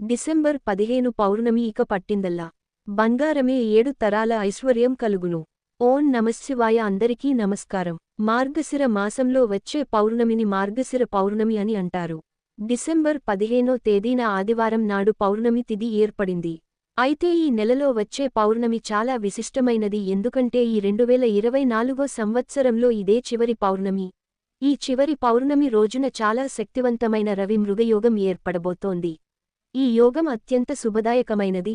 December 15 పౌర్ణమి ఇక పట్టిందల్లా బంగారమే 7 తరాల ఐశ్వర్యం కలుగును. ఓం నమశ్శివాయ. అందరికీ నమస్కారం. మార్గశిర మాసంలో వచ్చే పౌర్ణమిని మార్గశిర పౌర్ణమి అని అంటారు. డిసెంబర్ 15వ తేదీన ఆదివారం నాడు పౌర్ణమి తిథి ఏర్పడింది. అయితే ఈ నెలలో వచ్చే పౌర్ణమి చాలా విశిష్టమైనది. ఎందుకంటే ఈ 2024 సంవత్సరంలో ఇదే చివరి పౌర్ణమి. ఈ చివరి పౌర్ణమి రోజున చాలా శక్తివంతమైన రవి మృగయోగం ఏర్పడబోతోంది. ఈ యోగం అత్యంత శుభదాయకమైనది.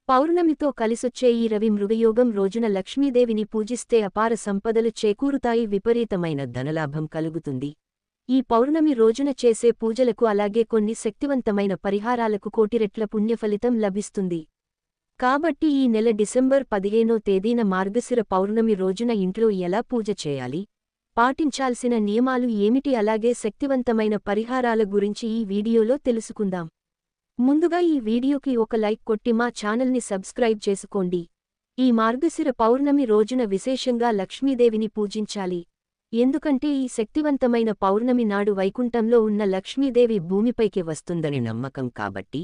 పౌర్ణమితో కలిసొచ్చే ఈ రవి మృగయోగం రోజున లక్ష్మీదేవిని పూజిస్తే అపార సంపదలు చేకూరుతాయి, విపరీతమైన ధనలాభం కలుగుతుంది. ఈ పౌర్ణమి రోజున చేసే పూజలకు అలాగే కొన్ని శక్తివంతమైన పరిహారాలకు కోటి రెట్ల పుణ్యఫలితం లభిస్తుంది. కాబట్టి ఈ నెల డిసెంబర్ 15వ తేదీన మార్గశిర పౌర్ణమి రోజున ఇంట్లో ఎలా పూజ చేయాలి, పాటించాల్సిన నియమాలు ఏమిటి, అలాగే శక్తివంతమైన పరిహారాల గురించి ఈ వీడియోలో తెలుసుకుందాం. ముందుగా ఈ వీడియోకి ఒక లైక్ కొట్టి మా ఛానల్ని సబ్స్క్రైబ్ చేసుకోండి. ఈ మార్గశిర పౌర్ణమి రోజున విశేషంగా లక్ష్మీదేవిని పూజించాలి. ఎందుకంటే ఈ శక్తివంతమైన పౌర్ణమి నాడు వైకుంఠంలో ఉన్న లక్ష్మీదేవి భూమిపైకి వస్తుందని నమ్మకం. కాబట్టి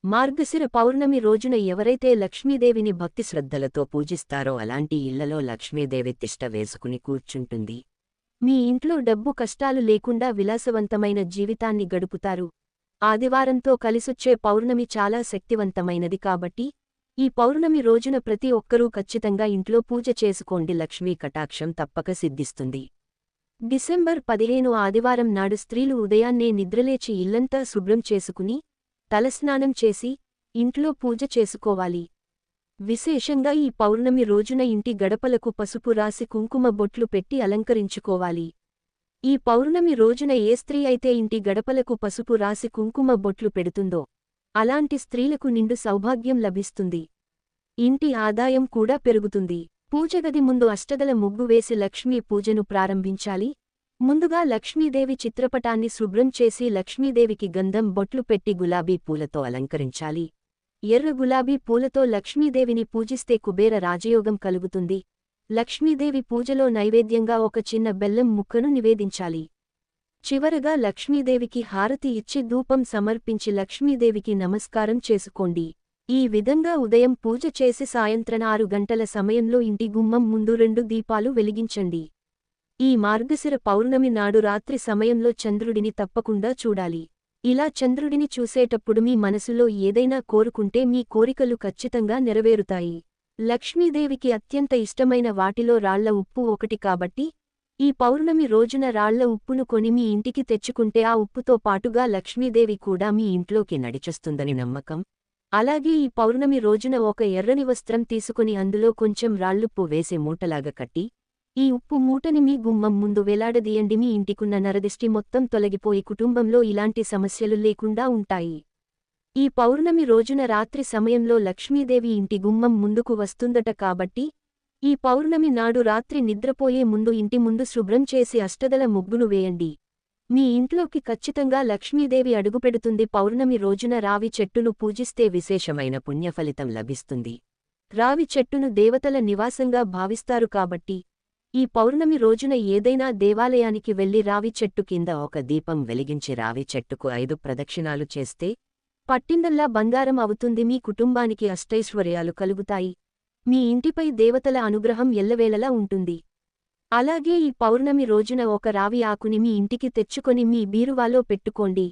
మార్గశిర పౌర్ణమి రోజున ఎవరైతే లక్ష్మీదేవిని భక్తి శ్రద్ధలతో పూజిస్తారో అలాంటి ఇళ్లలో లక్ష్మీదేవి తిష్ట వేసుకుని కూర్చుంటుంది. మీ ఇంట్లో డబ్బు కష్టాలు లేకుండా విలాసవంతమైన జీవితాన్ని గడుపుతారు. ఆదివారంతో కలిసొచ్చే పౌర్ణమి చాలా శక్తివంతమైనది. కాబట్టి ఈ పౌర్ణమి రోజున ప్రతి ఒక్కరూ ఖచ్చితంగా ఇంట్లో పూజ చేసుకోండి. లక్ష్మీ కటాక్షం తప్పక సిద్ధిస్తుంది. డిసెంబర్ 15 ఆదివారం నాడు స్త్రీలు ఉదయాన్నే నిద్రలేచి ఇల్లంతా శుభ్రం చేసుకుని తలస్నానం చేసి ఇంట్లో పూజ చేసుకోవాలి. విశేషంగా ఈ పౌర్ణమి రోజున ఇంటి గడపలకు పసుపు రాసి కుంకుమ బొట్లు పెట్టి అలంకరించుకోవాలి. ఈ పౌర్ణమి రోజున ఏ స్త్రీ అయితే ఇంటి గడపలకు పసుపు రాసి కుంకుమ బొట్లు పెడుతుందో అలాంటి స్త్రీలకు నిండు సౌభాగ్యం లభిస్తుంది. ఇంటి ఆదాయం కూడా పెరుగుతుంది. పూజగది ముందు అష్టదళ ముగ్గు వేసి లక్ష్మీ పూజను ప్రారంభించాలి. ముందుగా లక్ష్మీదేవి చిత్రపటాన్ని శుభ్రం చేసి లక్ష్మీదేవికి గంధం బొట్లు పెట్టి గులాబీ పూలతో అలంకరించాలి. ఎర్ర గులాబీ పూలతో లక్ష్మీదేవిని పూజిస్తే కుబేర రాజయోగం కలుగుతుంది. లక్ష్మీదేవి పూజలో నైవేద్యంగా ఒక చిన్న బెల్లం ముక్కను నివేదించాలి. చివరగా లక్ష్మీదేవికి హారతి ఇచ్చి ధూపం సమర్పించి లక్ష్మీదేవికి నమస్కారం చేసుకోండి. ఈ విధంగా ఉదయం పూజ చేసి సాయంత్రం 6 గంటల సమయంలో ఇంటి గుమ్మం ముందు 2 దీపాలు వెలిగించండి. ఈ మార్గశిర పౌర్ణమి నాడు రాత్రి సమయంలో చంద్రుడిని తప్పకుండా చూడాలి. ఇలా చంద్రుడిని చూసేటప్పుడు మీ మనసులో ఏదైనా కోరుకుంటే మీ కోరికలు ఖచ్చితంగా నెరవేరుతాయి. లక్ష్మీదేవికి అత్యంత ఇష్టమైన వాటిలో రాళ్ల ఉప్పు ఒకటి. కాబట్టి ఈ పౌర్ణమి రోజున రాళ్ల ఉప్పును కొని మీ ఇంటికి తెచ్చుకుంటే ఆ ఉప్పుతో పాటుగా లక్ష్మీదేవి కూడా మీ ఇంట్లోకి నడిచొస్తుందని నమ్మకం. అలాగే ఈ పౌర్ణమి రోజున ఒక ఎర్రని వస్త్రం తీసుకుని అందులో కొంచెం రాళ్లుప్పు వేసే మూటలాగా కట్టి ఈ ఉప్పు మూటని మీ గుమ్మం ముందు వేలాడదీయండి. మీ ఇంటికున్న నరదిష్టి మొత్తం తొలగిపోయి కుటుంబంలో ఇలాంటి సమస్యలు లేకుండా ఉంటాయి. ఈ పౌర్ణమి రోజున రాత్రి సమయంలో లక్ష్మీదేవి ఇంటి గుమ్మం ముందుకు వస్తుందట. కాబట్టి ఈ పౌర్ణమి నాడు రాత్రి నిద్రపోయే ముందు ఇంటి ముందు శుభ్రం చేసి అష్టదళ ముగ్గును వేయండి. మీ ఇంట్లోకి ఖచ్చితంగా లక్ష్మీదేవి అడుగుపెడుతుంది. పౌర్ణమి రోజున రావి చెట్టును పూజిస్తే విశేషమైన పుణ్యఫలితం లభిస్తుంది. రావి చెట్టును దేవతల నివాసంగా భావిస్తారు. కాబట్టి ఈ పౌర్ణమి రోజున ఏదైనా దేవాలయానికి వెళ్లి రావి చెట్టు కింద ఒక దీపం వెలిగించి రావి చెట్టుకు 5 ప్రదక్షిణాలు చేస్తే పట్టిందల్లా బంగారం అవుతుంది. మీ కుటుంబానికి అష్టైశ్వర్యాలు కలుగుతాయి. మీ ఇంటిపై దేవతల అనుగ్రహం ఎల్లవేళలా ఉంటుంది. అలాగే ఈ పౌర్ణమి రోజున ఒక రావి ఆకుని మీ ఇంటికి తెచ్చుకొని మీ బీరువాలో పెట్టుకోండి.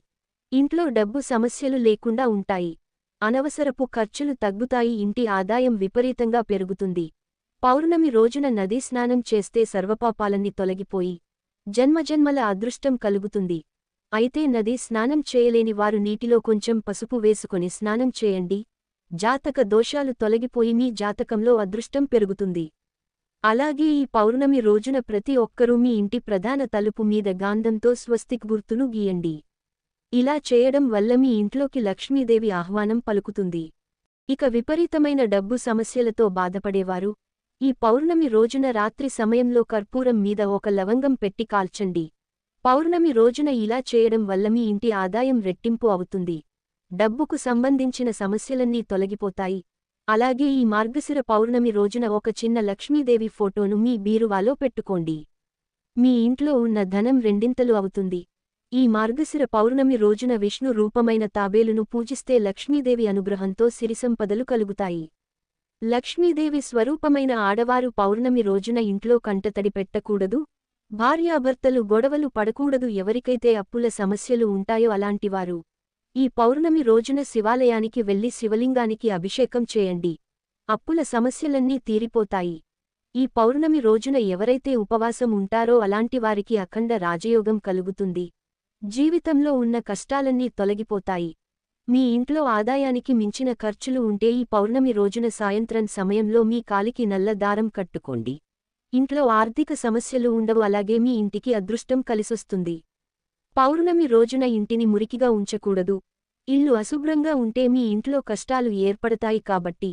ఇంట్లో డబ్బు సమస్యలు లేకుండా ఉంటాయి. అనవసరపు ఖర్చులు తగ్గుతాయి. ఇంటి ఆదాయం విపరీతంగా పెరుగుతుంది. పౌర్ణమి రోజున నదీ స్నానం చేస్తే సర్వపాపాలన్నీ తొలగిపోయి జన్మజన్మల అదృష్టం కలుగుతుంది. అయితే నదీ స్నానం చేయలేని వారు నీటిలో కొంచెం పసుపు వేసుకొని స్నానం చేయండి. జాతక దోషాలు తొలగిపోయి మీ జాతకంలో అదృష్టం పెరుగుతుంది. అలాగే ఈ పౌర్ణమి రోజున ప్రతి ఒక్కరూ మీ ఇంటి ప్రధాన తలుపు మీద గాంధంతో స్వస్తిక్ గుర్తును గీయండి. ఇలా చేయడం వల్ల మీ ఇంట్లోకి లక్ష్మీదేవి ఆహ్వానం పలుకుతుంది. ఇక విపరీతమైన డబ్బు సమస్యలతో బాధపడేవారు ఈ పౌర్ణమి రోజున రాత్రి సమయంలో కర్పూరం మీద ఒక లవంగం పెట్టి కాల్చండి. పౌర్ణమి రోజున ఇలా చేయడం వల్ల మీ ఇంటి ఆదాయం రెట్టింపు అవుతుంది. డబ్బుకు సంబంధించిన సమస్యలన్నీ తొలగిపోతాయి. అలాగే ఈ మార్గశిర పౌర్ణమి రోజున ఒక చిన్న లక్ష్మీదేవి ఫోటోను మీ బీరువాలో పెట్టుకోండి. మీ ఇంట్లో ఉన్న ధనం రెండింతలు అవుతుంది. ఈ మార్గశిర పౌర్ణమి రోజున విష్ణు రూపమైన తాబేలును పూజిస్తే లక్ష్మీదేవి అనుగ్రహంతో సిరిసంపదలు కలుగుతాయి. లక్ష్మీదేవి స్వరూపమైన ఆడవారు పౌర్ణమి రోజున ఇంట్లో కంటతడి పెట్టకూడదు, భార్యాభర్తలు గొడవలు పడకూడదు. ఎవరికైతే అప్పుల సమస్యలు ఉంటాయో అలాంటివారు ఈ పౌర్ణమి రోజున శివాలయానికి వెళ్లి శివలింగానికి అభిషేకం చేయండి. అప్పుల సమస్యలన్నీ తీరిపోతాయి. ఈ పౌర్ణమి రోజున ఎవరైతే ఉపవాసం ఉంటారో అలాంటివారికి అఖండ రాజయోగం కలుగుతుంది. జీవితంలో ఉన్న కష్టాలన్నీ తొలగిపోతాయి. మీ ఇంట్లో ఆదాయానికి మించిన ఖర్చులు ఉంటే ఈ పౌర్ణమి రోజున సాయంత్రం సమయంలో మీ కాలికి నల్ల దారం కట్టుకోండి. ఇంట్లో ఆర్థిక సమస్యలు ఉండవు. అలాగే మీ ఇంటికి అదృష్టం కలిసొస్తుంది. పౌర్ణమి రోజున ఇంటిని మురికిగా ఉంచకూడదు. ఇల్లు అశుభ్రంగా ఉంటే మీ ఇంట్లో కష్టాలు ఏర్పడతాయి. కాబట్టి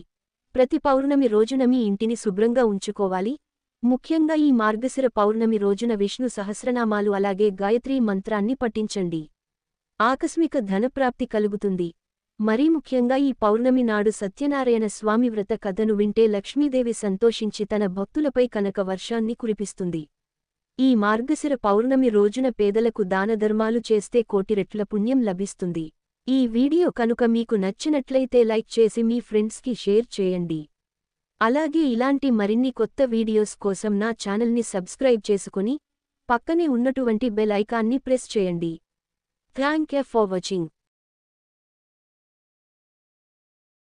ప్రతి పౌర్ణమి రోజున మీ ఇంటిని శుభ్రంగా ఉంచుకోవాలి. ముఖ్యంగా ఈ మార్గశిర పౌర్ణమి రోజున విష్ణు సహస్రనామాలు అలాగే గాయత్రీ మంత్రాన్ని పఠించండి. ఆకస్మిక ధనప్రాప్తి కలుగుతుంది. మరీ ముఖ్యంగా ఈ పౌర్ణమి నాడు సత్యనారాయణ స్వామి వ్రత కథను వింటే లక్ష్మీదేవి సంతోషించి తన భక్తులపై కనక వర్షాన్ని కురిపిస్తుంది. ఈ మార్గశిర పౌర్ణమి రోజున పేదలకు దానధర్మాలు చేస్తే కోటి రెట్ల పుణ్యం లభిస్తుంది. ఈ వీడియో కనుక మీకు నచ్చినట్లయితే లైక్ చేసి మీ ఫ్రెండ్స్కి షేర్ చేయండి. అలాగే ఇలాంటి మరిన్ని కొత్త వీడియోస్ కోసం నా ఛానల్ని సబ్స్క్రైబ్ చేసుకుని పక్కనే ఉన్నటువంటి బెల్ ఐకాన్ని ప్రెస్ చేయండి. Thank you for watching.